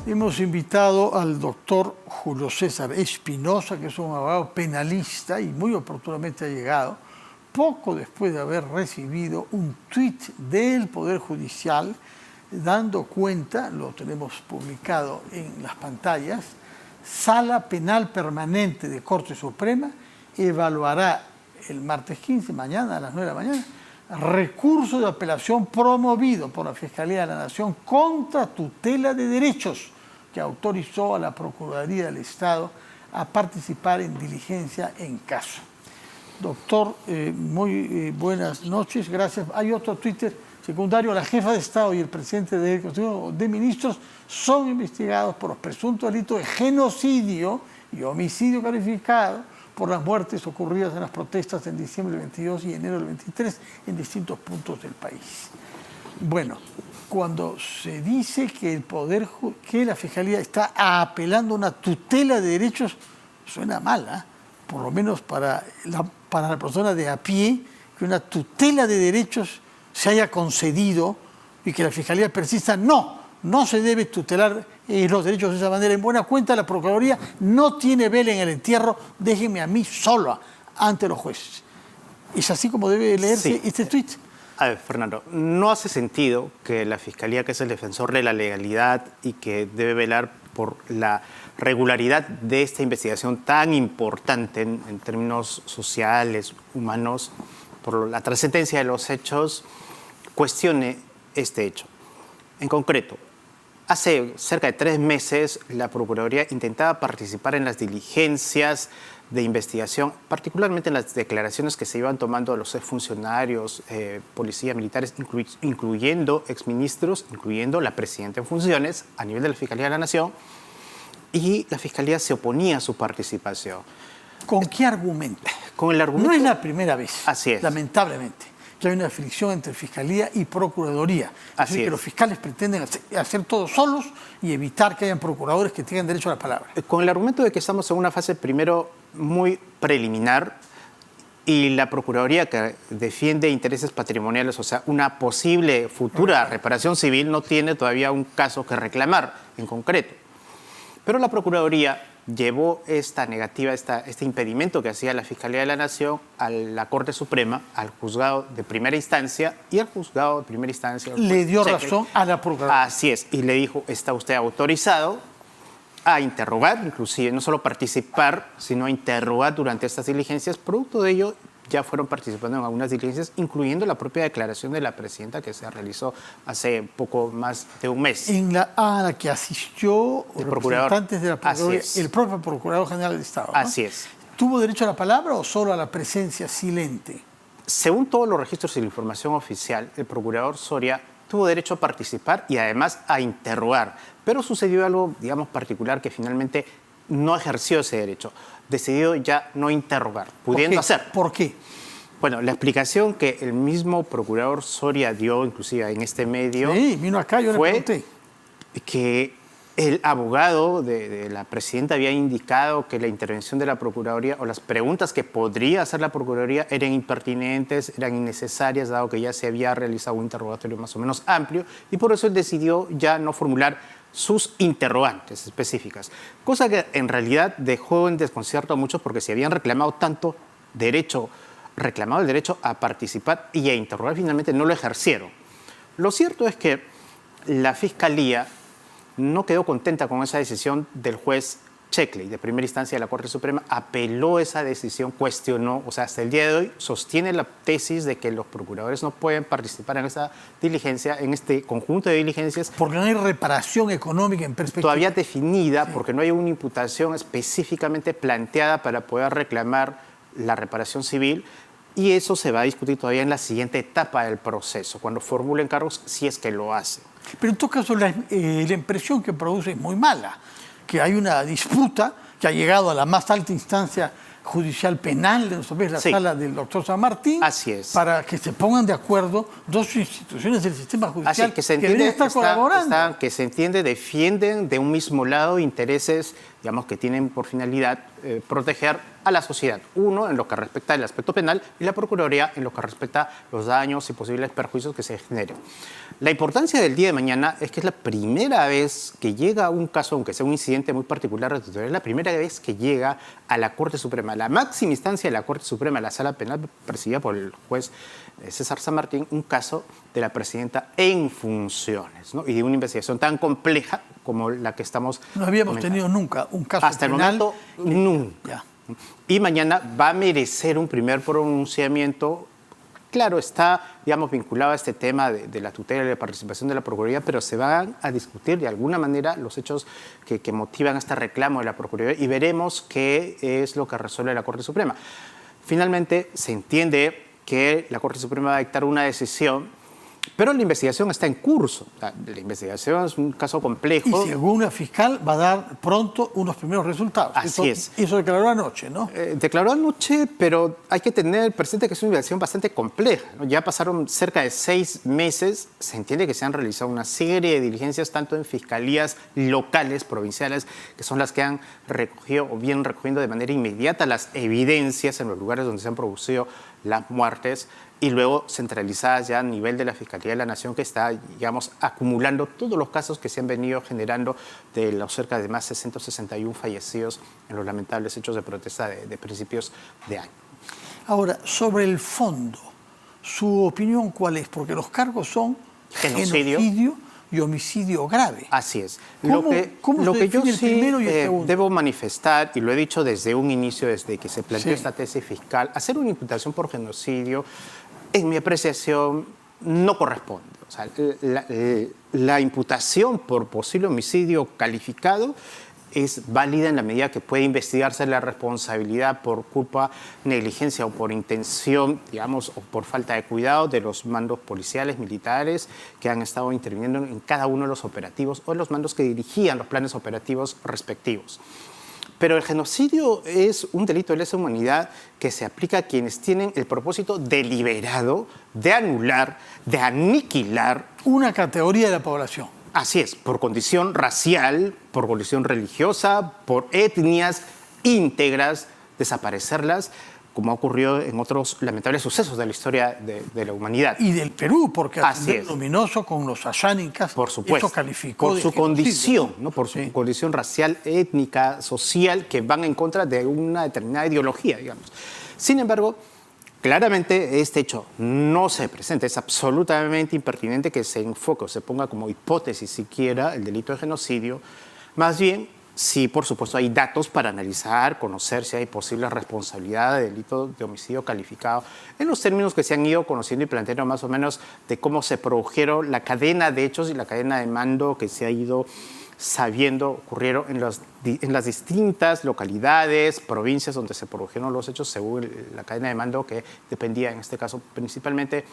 Hemos invitado al doctor Julio César Espinosa, que es un abogado penalista y muy oportunamente ha llegado, poco después de haber recibido un tuit del Poder Judicial dando cuenta, lo tenemos publicado en las pantallas, Sala Penal Permanente de Corte Suprema evaluará el martes 15, mañana a las 9 de la mañana, recurso de apelación promovido por la Fiscalía de la Nación contra tutela de derechos que autorizó a la Procuraduría del Estado a participar en diligencia en caso. Doctor, muy buenas noches, gracias. Hay otro Twitter secundario: la jefa de Estado y el presidente del Consejo de Ministros son investigados por los presuntos delitos de genocidio y homicidio calificado por las muertes ocurridas en las protestas en diciembre del 22 y enero del 23 en distintos puntos del país. Bueno, cuando se dice que que la Fiscalía está apelando a una tutela de derechos, suena mal, ¿eh? Por lo menos para la persona de a pie, que una tutela de derechos se haya concedido y que la Fiscalía persista. No se debe tutelar los derechos de esa manera. En buena cuenta, la Procuraduría no tiene vela en el entierro, déjenme a mí sola ante los jueces. ¿Es así como debe leerse este tuit? A ver, Fernando, no hace sentido que la Fiscalía, que es el defensor de la legalidad y que debe velar por la regularidad de esta investigación tan importante en términos sociales, humanos, por la trascendencia de los hechos, cuestione este hecho. En concreto, hace cerca de 3 meses la Procuraduría intentaba participar en las diligencias de investigación, particularmente en las declaraciones que se iban tomando de los exfuncionarios, policías, militares, incluyendo exministros, incluyendo la presidenta en funciones a nivel de la Fiscalía de la Nación, y la Fiscalía se oponía a su participación. ¿Con qué argumento? Con el argumento... No es la primera vez, así es, lamentablemente, que hay una fricción entre Fiscalía y Procuraduría. Es decir, que los fiscales pretenden hacer todo solos y evitar que hayan procuradores que tengan derecho a la palabra. Con el argumento de que estamos en una fase primero muy preliminar y la Procuraduría, que defiende intereses patrimoniales, o sea, una posible futura reparación civil, no tiene todavía un caso que reclamar en concreto. Pero la Procuraduría llevó esta negativa, este impedimento que hacía la Fiscalía de la Nación a la Corte Suprema, al juzgado de primera instancia, y al juzgado de primera instancia le dio razón a la Procuraduría. Así es, y le dijo: está usted autorizado a interrogar, inclusive no solo participar, sino a interrogar durante estas diligencias. Producto de ello, ya fueron participando en algunas diligencias, incluyendo la propia declaración de la presidenta que se realizó hace poco más de un mes. A la que asistió el representantes de la Procuraduría, el propio Procurador General del Estado, ¿no? Así es. ¿Tuvo derecho a la palabra o solo a la presencia silente? Según todos los registros y la información oficial, el procurador Soria tuvo derecho a participar y además a interrogar. Pero sucedió algo, digamos, particular, que finalmente no ejerció ese derecho. Decidió ya no interrogar, pudiendo hacer. ¿Por qué? Bueno, la explicación que el mismo procurador Soria dio, inclusive en este medio, vino acá, yo le pregunté, que el abogado de la presidenta había indicado que la intervención de la Procuraduría o las preguntas que podría hacer la Procuraduría eran impertinentes, eran innecesarias, dado que ya se había realizado un interrogatorio más o menos amplio, y por eso él decidió ya no formular sus interrogantes específicas, cosa que en realidad dejó en desconcierto a muchos, porque si habían reclamado tanto reclamado el derecho a participar y a interrogar, finalmente no lo ejercieron. Lo cierto es que la Fiscalía no quedó contenta con esa decisión del juez Checkley, de primera instancia de la Corte Suprema, apeló esa decisión, cuestionó, o sea, hasta el día de hoy sostiene la tesis de que los procuradores no pueden participar en esa diligencia, en este conjunto de diligencias. Porque no hay reparación económica en perspectiva. Todavía definida, porque no hay una imputación específicamente planteada para poder reclamar la reparación civil, y eso se va a discutir todavía en la siguiente etapa del proceso, cuando formulen cargos, si es que lo hace. Pero en todo caso, la impresión que produce es muy mala, que hay una disputa que ha llegado a la más alta instancia judicial penal de nuestro país, la sala del doctor San Martín. Así es. Para que se pongan de acuerdo dos instituciones del sistema judicial que deben estar colaborando. Que se entiende, defienden de un mismo lado intereses, digamos, que tienen por finalidad proteger a la sociedad. Uno en lo que respecta al aspecto penal y la Procuraduría en lo que respecta a los daños y posibles perjuicios que se generen. La importancia del día de mañana es que es la primera vez que llega un caso, aunque sea un incidente muy particular, es la primera vez que llega a la Corte Suprema, la máxima instancia de la Corte Suprema, la Sala Penal presidida por el juez César San Martín, un caso de la presidenta en funciones, ¿no? Y de una investigación tan compleja como la que estamos No habíamos comentando. tenido nunca un caso Hasta penal. el momento, nunca. Ya. Y mañana va a merecer un primer pronunciamiento. Claro, está, digamos, vinculado a este tema de la tutela y la participación de la Procuraduría, pero se van a discutir de alguna manera los hechos que motivan este reclamo de la Procuraduría y veremos qué es lo que resuelve la Corte Suprema. Finalmente, se entiende que la Corte Suprema va a dictar una decisión, pero la investigación está en curso. La investigación es un caso complejo. Y según la fiscal va a dar pronto unos primeros resultados. Así es. Eso declaró anoche, ¿no? Declaró anoche, pero hay que tener presente que es una investigación bastante compleja, ¿no? Ya pasaron cerca de 6 meses. Se entiende que se han realizado una serie de diligencias tanto en fiscalías locales, provinciales, que son las que han recogido o vienen recogiendo de manera inmediata las evidencias en los lugares donde se han producido las muertes, y luego centralizadas ya a nivel de la Fiscalía de la Nación, que está, digamos, acumulando todos los casos que se han venido generando de los cerca de más de 161 fallecidos en los lamentables hechos de protesta de principios de año. Ahora, sobre el fondo, ¿su opinión cuál es? Porque los cargos son Genocidio y homicidio grave. Así es. ¿Cómo Lo se que yo define el sí primero y el segundo? debo manifestar, y lo he dicho desde un inicio, desde que se planteó esta tesis fiscal, hacer una imputación por genocidio, en mi apreciación, no corresponde. O sea, la imputación por posible homicidio calificado es válida en la medida que puede investigarse la responsabilidad por culpa, negligencia o por intención, digamos, o por falta de cuidado de los mandos policiales, militares, que han estado interviniendo en cada uno de los operativos o los mandos que dirigían los planes operativos respectivos. Pero el genocidio es un delito de lesa humanidad que se aplica a quienes tienen el propósito deliberado de anular, de aniquilar una categoría de la población. Así es, por condición racial, por condición religiosa, por etnias íntegras, desaparecerlas, como ha ocurrido en otros lamentables sucesos de la historia de la humanidad. Y del Perú, porque Así el es. luminoso con los ayánicas, Por supuesto, eso calificó por de su genocidio, condición, ¿no? ¿no? Por su Sí. condición racial, étnica, social, que van en contra de una determinada ideología, digamos. Sin embargo, claramente este hecho no se presenta. Es absolutamente impertinente que se enfoque o se ponga como hipótesis siquiera el delito de genocidio. Más bien, sí, por supuesto, hay datos para analizar, conocer si hay posible responsabilidad de delito de homicidio calificado en los términos que se han ido conociendo y planteando más o menos de cómo se produjeron la cadena de hechos y la cadena de mando que se ha ido sabiendo ocurrieron en las distintas localidades, provincias donde se produjeron los hechos según la cadena de mando que dependía en este caso principalmente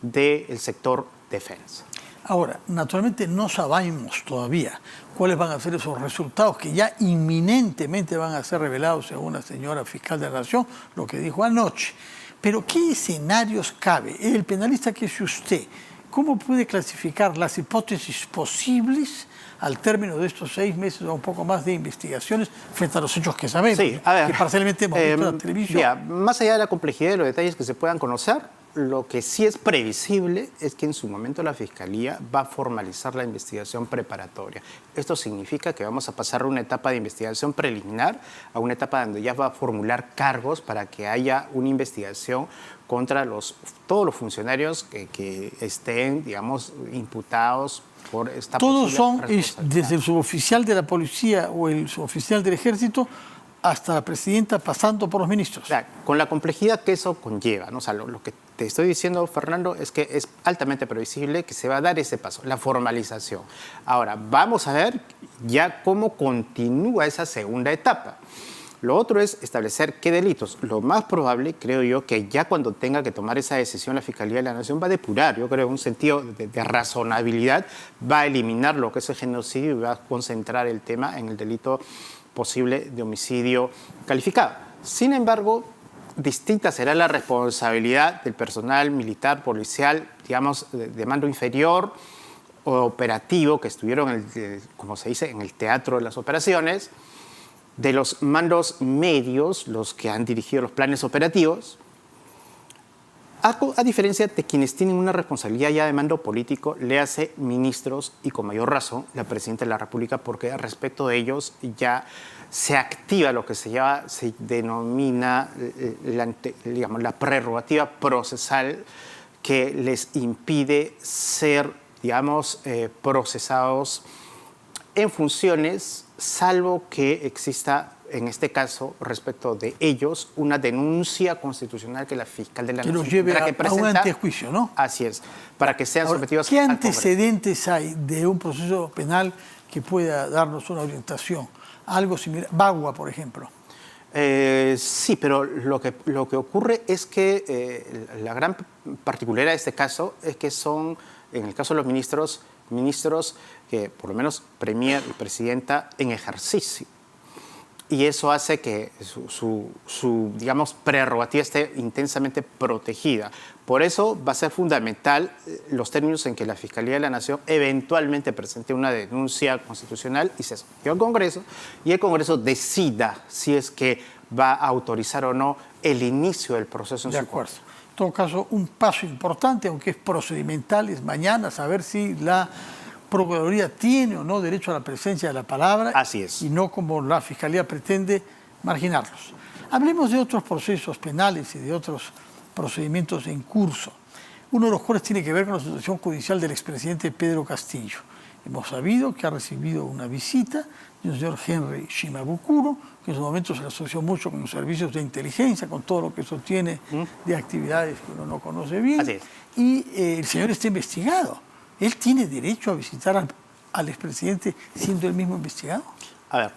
del sector defensa. Ahora, naturalmente no sabemos todavía cuáles van a ser esos resultados que ya inminentemente van a ser revelados según la señora fiscal de la Nación, lo que dijo anoche. Pero ¿qué escenarios cabe? El penalista que es usted, ¿cómo puede clasificar las hipótesis posibles al término de estos 6 meses o un poco más de investigaciones frente a los hechos que sabemos, Sí, a ver, que parcialmente hemos visto en la televisión? Ya, más allá de la complejidad de los detalles que se puedan conocer, lo que sí es previsible es que en su momento la Fiscalía va a formalizar la investigación preparatoria. Esto significa que vamos a pasar de una etapa de investigación preliminar a una etapa donde ya va a formular cargos para que haya una investigación contra todos los funcionarios que estén, digamos, imputados por esta Todos posible son, responsabilidad. desde el suboficial de la policía o el suboficial del ejército hasta la presidenta, pasando por los ministros. O sea, con la complejidad que eso conlleva, ¿no? O sea, lo que te estoy diciendo, Fernando, es que es altamente previsible que se va a dar ese paso, la formalización. Ahora, vamos a ver ya cómo continúa esa segunda etapa. Lo otro es establecer qué delitos. Lo más probable, creo yo, que ya cuando tenga que tomar esa decisión la Fiscalía de la Nación va a depurar, yo creo, un sentido de razonabilidad, va a eliminar lo que es el genocidio y va a concentrar el tema en el delito posible de homicidio calificado. Sin embargo, distinta será la responsabilidad del personal militar, policial, digamos, de mando inferior o operativo que estuvieron, como se dice, en el teatro de las operaciones, de los mandos medios, los que han dirigido los planes operativos, a diferencia de quienes tienen una responsabilidad ya de mando político, le hace ministros y con mayor razón la Presidenta de la República, porque respecto de ellos ya se activa lo que se denomina la prerrogativa procesal que les impide ser, procesados en funciones, salvo que exista, en este caso, respecto de ellos, una denuncia constitucional que la fiscal de la Nación los lleve tendrá que a un presentar. antejuicio, ¿no? Así es, para que sean Ahora, sometidos ¿qué al Congreso. antecedentes hay de un proceso penal que pueda darnos una orientación? Algo similar, Bagua, por ejemplo. Sí, pero lo que ocurre es que la gran particularidad de este caso es que son, en el caso de los ministros que por lo menos premier y presidenta en ejercicio. Y eso hace que su prerrogativa esté intensamente protegida. Por eso va a ser fundamental los términos en que la Fiscalía de la Nación eventualmente presente una denuncia constitucional y se sometió al Congreso, y el Congreso decida si es que va a autorizar o no el inicio del proceso en De su acuerdo. curso. En todo caso, un paso importante, aunque es procedimental, es mañana saber si la Procuraduría tiene o no derecho a la presencia de la palabra. Así es. Y no como la Fiscalía pretende marginarlos. Hablemos de otros procesos penales y de otros procedimientos en curso. Uno de los cuales tiene que ver con la situación judicial del expresidente Pedro Castillo. Hemos sabido que ha recibido una visita de un señor Henry Shimabukuro, que en su momento se le asoció mucho con los servicios de inteligencia, con todo lo que eso tiene de actividades que uno no conoce bien. Así es. Y el señor está investigado. ¿Él tiene derecho a visitar al expresidente siendo él mismo investigado? A ver,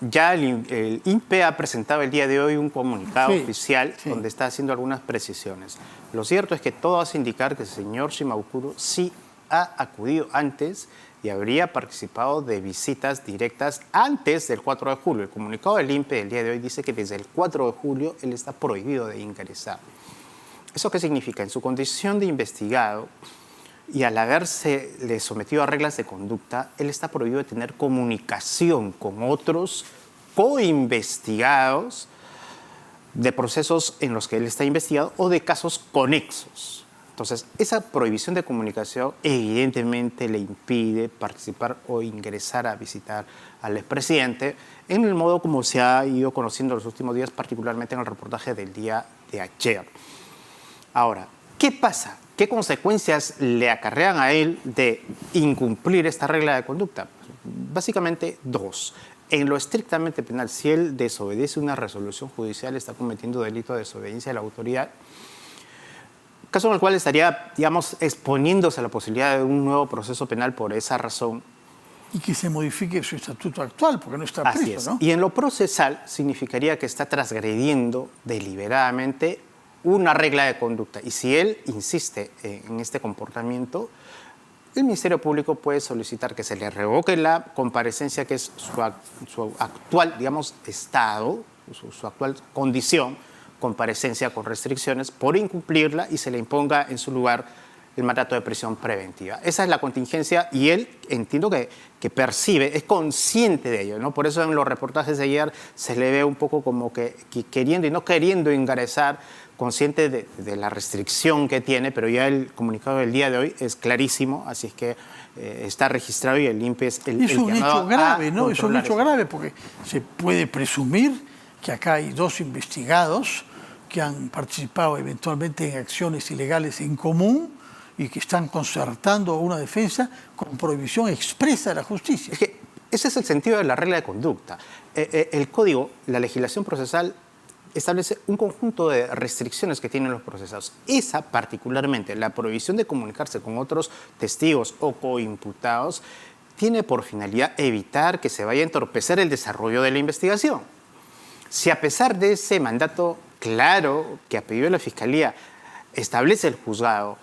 ya el INPE ha presentado el día de hoy un comunicado oficial donde está haciendo algunas precisiones. Lo cierto es que todo hace indicar que el señor Shimabukuro sí ha acudido antes y habría participado de visitas directas antes del 4 de julio. El comunicado del INPE del día de hoy dice que desde el 4 de julio él está prohibido de ingresar. ¿Eso qué significa? En su condición de investigado y al haberse sometido a reglas de conducta, él está prohibido de tener comunicación con otros coinvestigados de procesos en los que él está investigado o de casos conexos. Entonces, esa prohibición de comunicación evidentemente le impide participar o ingresar a visitar al expresidente en el modo como se ha ido conociendo los últimos días, particularmente en el reportaje del día de ayer. Ahora, ¿qué pasa? ¿Qué consecuencias le acarrean a él de incumplir esta regla de conducta? Básicamente dos. En lo estrictamente penal, si él desobedece una resolución judicial, está cometiendo delito de desobediencia de la autoridad, caso en el cual estaría, exponiéndose a la posibilidad de un nuevo proceso penal por esa razón. Y que se modifique su estatuto actual, porque no está Así preso, es. ¿no? Y en lo procesal significaría que está transgrediendo deliberadamente una regla de conducta. Y si él insiste en este comportamiento, el Ministerio Público puede solicitar que se le revoque la comparecencia, que es su actual, estado, su actual condición, comparecencia con restricciones, por incumplirla, y se le imponga en su lugar el mandato de prisión preventiva. Esa es la contingencia y él, entiendo que percibe, es consciente de ello, ¿no? Por eso en los reportajes de ayer se le ve un poco como que queriendo y no queriendo ingresar, consciente de la restricción que tiene, pero ya el comunicado del día de hoy es clarísimo, así es que está registrado y el INPE es el un hecho grave, ¿no? Es un hecho eso. grave porque se puede presumir que acá hay dos investigados que han participado eventualmente en acciones ilegales en común y que están concertando una defensa con prohibición expresa de la justicia. Es que ese es el sentido de la regla de conducta. El código, la legislación procesal, establece un conjunto de restricciones que tienen los procesados. Esa particularmente, la prohibición de comunicarse con otros testigos o coimputados, tiene por finalidad evitar que se vaya a entorpecer el desarrollo de la investigación. Si a pesar de ese mandato claro que ha pedido la Fiscalía establece el juzgado,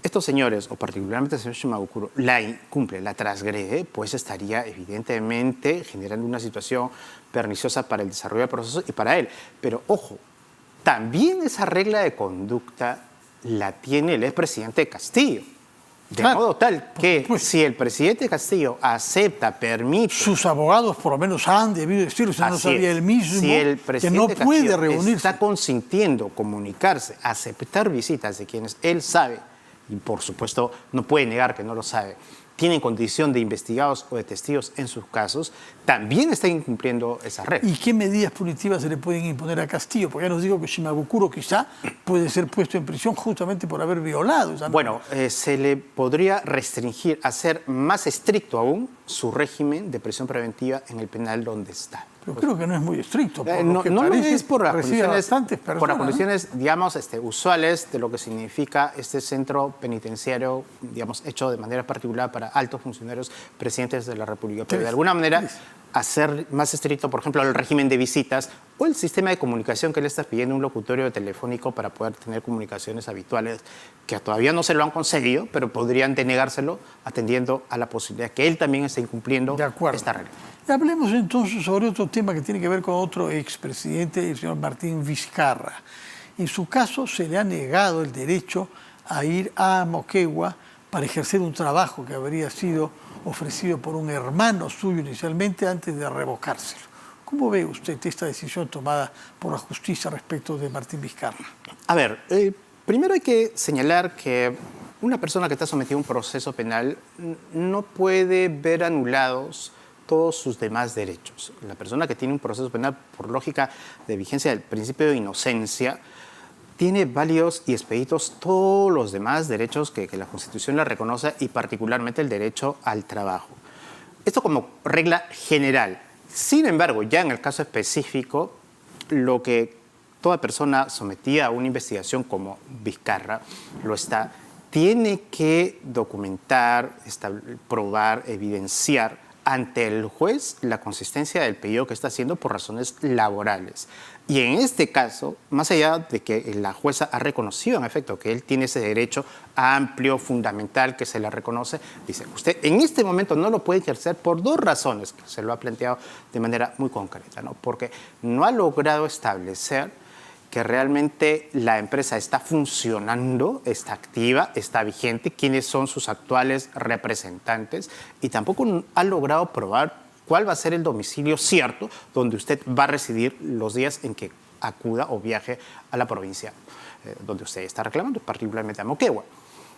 estos señores, o particularmente el señor Shimabukuro, la incumple, la transgrede, pues estaría evidentemente generando una situación perniciosa para el desarrollo del proceso y para él. Pero ojo, también esa regla de conducta la tiene el expresidente Castillo. De Claro, modo tal que supuesto. si el presidente Castillo acepta, permite... Sus abogados por lo menos han debido decirlo, si no Así sabía es. él mismo Si el que presidente no puede Castillo reunirse. está consintiendo comunicarse, aceptar visitas de quienes él sabe, y por supuesto no puede negar que no lo sabe, tienen condición de investigados o de testigos en sus casos, también está incumpliendo esa regla. ¿Y qué medidas punitivas se le pueden imponer a Castillo? Porque ya nos digo que Shimabukuro quizá puede ser puesto en prisión justamente por haber violado esa norma. Bueno, se le podría restringir, hacer más estricto aún su régimen de prisión preventiva en el penal donde está. Pero creo que no es muy estricto. Por No, lo que no lo parece, es por las recibe a condiciones, bastantes personas, por las ¿no? condiciones, digamos, usuales de lo que significa este centro penitenciario, digamos, hecho de manera particular para altos funcionarios presidentes de la República. Pero de alguna manera hacer más estricto, por ejemplo, el régimen de visitas o el sistema de comunicación que le está pidiendo un locutorio telefónico para poder tener comunicaciones habituales, que todavía no se lo han conseguido, pero podrían denegárselo atendiendo a la posibilidad que él también esté incumpliendo esta regla. Hablemos entonces sobre otro tema que tiene que ver con otro expresidente, el señor Martín Vizcarra. En su caso se le ha negado el derecho a ir a Moquegua para ejercer un trabajo que habría sido ofrecido por un hermano suyo inicialmente antes de revocárselo. ¿Cómo ve usted esta decisión tomada por la justicia respecto de Martín Vizcarra? A ver, primero hay que señalar que una persona que está sometida a un proceso penal no puede ver anulados todos sus demás derechos. La persona que tiene un proceso penal, por lógica de vigencia del principio de inocencia, tiene válidos y expeditos todos los demás derechos que la Constitución le reconoce y particularmente el derecho al trabajo. Esto como regla general. Sin embargo, ya en el caso específico, lo que toda persona sometida a una investigación como Vizcarra lo está, tiene que documentar, probar, evidenciar ante el juez la consistencia del pedido que está haciendo por razones laborales. Y en este caso, más allá de que la jueza ha reconocido en efecto que él tiene ese derecho amplio, fundamental, que se le reconoce, dice, usted en este momento no lo puede ejercer por dos razones, que se lo ha planteado de manera muy concreta, ¿no? Porque no ha logrado establecer que realmente la empresa está funcionando, está activa, está vigente, quiénes son sus actuales representantes y tampoco ha logrado probar cuál va a ser el domicilio cierto donde usted va a residir los días en que acuda o viaje a la provincia donde usted está reclamando, particularmente a Moquegua.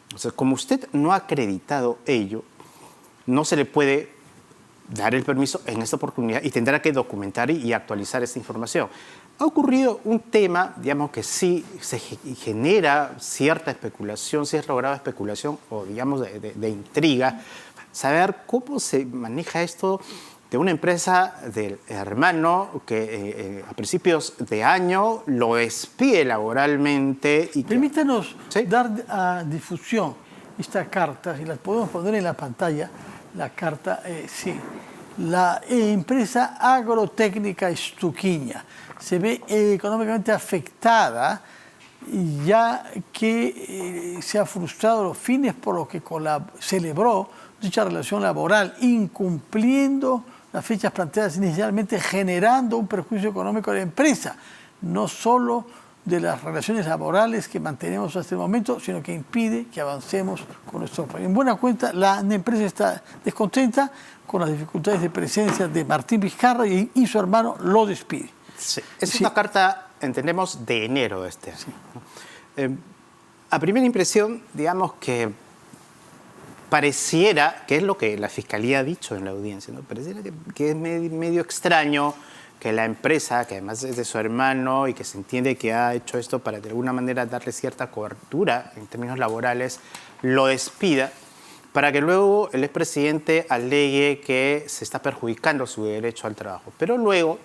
Entonces, como usted no ha acreditado ello, no se le puede dar el permiso en esta oportunidad y tendrá que documentar y actualizar esta información. Ha ocurrido un tema, digamos, que sí se genera cierta especulación, cierto grado de especulación o, digamos, de intriga, saber cómo se maneja esto de una empresa del hermano que a principios de año lo despide laboralmente. Y Permítanos ¿sí? dar a difusión esta carta, si la podemos poner en la pantalla, la carta, sí. La empresa agrotécnica Estuquiña se ve económicamente afectada ya que se han frustrado los fines por los que celebró dicha relación laboral, incumpliendo las fechas planteadas inicialmente, generando un perjuicio económico a la empresa, no solo de las relaciones laborales que mantenemos hasta el momento, sino que impide que avancemos con nuestro país. En buena cuenta, la empresa está descontenta con las dificultades de presencia de Martín Vizcarra y su hermano lo despide. Sí. Es una carta, entendemos, de enero de este año. Sí. A primera impresión, digamos que pareciera, que es lo que la Fiscalía ha dicho en la audiencia, ¿no? Pareciera que es medio extraño que la empresa, que además es de su hermano y que se entiende que ha hecho esto para de alguna manera darle cierta cobertura en términos laborales, lo despida para que luego el expresidente alegue que se está perjudicando su derecho al trabajo. Pero luego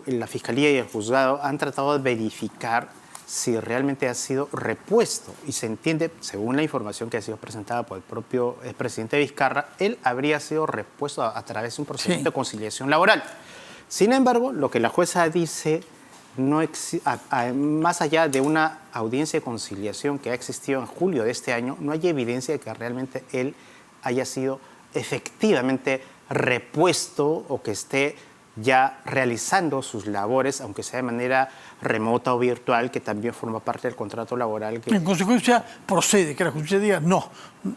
la Fiscalía y el juzgado han tratado de verificar si realmente ha sido repuesto. Y se entiende, según la información que ha sido presentada por el propio expresidente Vizcarra, él habría sido repuesto a través de un procedimiento de conciliación laboral. Sin embargo, lo que la jueza dice, más allá de una audiencia de conciliación que ha existido en julio de este año, no hay evidencia de que realmente él haya sido efectivamente repuesto o que esté ya realizando sus labores, aunque sea de manera remota o virtual, que también forma parte del contrato laboral. En consecuencia, procede que la justicia diga, no,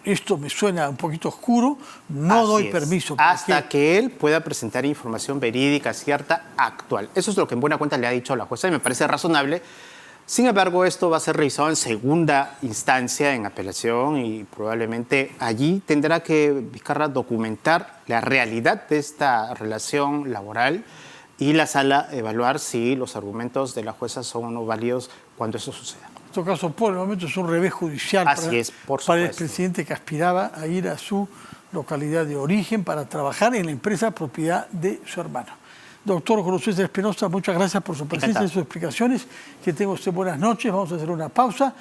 esto me suena un poquito oscuro, no doy permiso. Hasta que él pueda presentar información verídica, cierta, actual. Eso es lo que en buena cuenta le ha dicho a la jueza y me parece razonable. Sin embargo, esto va a ser revisado en segunda instancia, en apelación, y probablemente allí tendrá que Vizcarra documentar la realidad de esta relación laboral y la sala evaluar si los argumentos de la jueza son o no válidos cuando eso suceda. En todo caso, por el momento es un revés judicial para el presidente que aspiraba a ir a su localidad de origen para trabajar en la empresa propiedad de su hermano. Doctor Julio César Espinosa, muchas gracias por su presencia y sus explicaciones. Que tenga usted buenas noches. Vamos a hacer una pausa.